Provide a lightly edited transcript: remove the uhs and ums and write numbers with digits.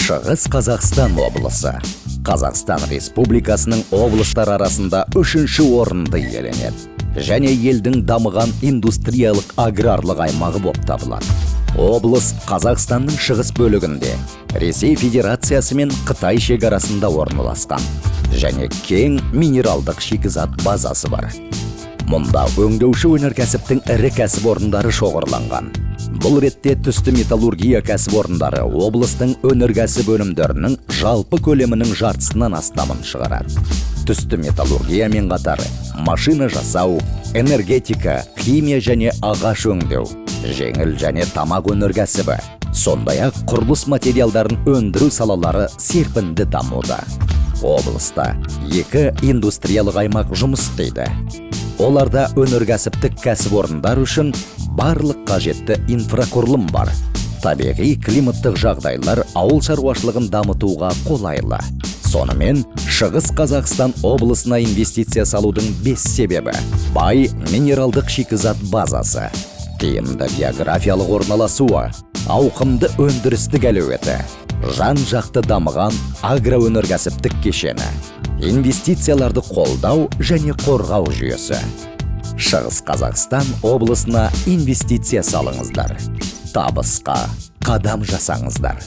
Шығыс Қазақстан облысы. Қазақстан Республикасының облыстар арасында 3-ші орынды иеленеді. Және елдің дамыған индустриялық аграрлық аймағы болып табылады. Облыс Қазақстанның шығыс бөлігінде, Ресей Федерациясы мен Қытай шекарасында орналасқан. Және кең минералдық шикізат базасы бар. Мұнда өңдеуші өнеркәсіптің ірі кәсіпорындары шоғырланған. Бұл ретте түсті металлургия кәсіпорындары облыстың өнеркәсіп бөлімдерінің жалпы көлемінің жартысынан астамын шығарады. Түсті металлургиямен қатар машина жасау, энергетика, химия және ағаш өңдеу, жеңіл және тамақ өнеркәсібі, сондай-ақ құрылыс материалдарын өндіру салалары серпінді дамуда. Облыста 2 индустриялық аймақ жұмыс істейді. Оларда өнеркәсіптік кәсіпорындар үшін барлық қажетті инфрақұрылым бар. Табиғи климаттық жағдайлар ауыл шаруашылығын дамытуға қолайлы. Сонымен, Шығыс Қазақстан облысына инвестиция салудың 5 себебі: бай минералдық шикізат базасы, тиімді географиялық орналасуы, ауқымды өндірістік әлеуеті, жан-жақты дамыған агроөнеркәсіптік кешені, инвестицияларды қолдау және қорғау жүйесі. Шығыс Қазақстан облысына инвестиция салыңыздар. Табысқа қадам жасаңыздар.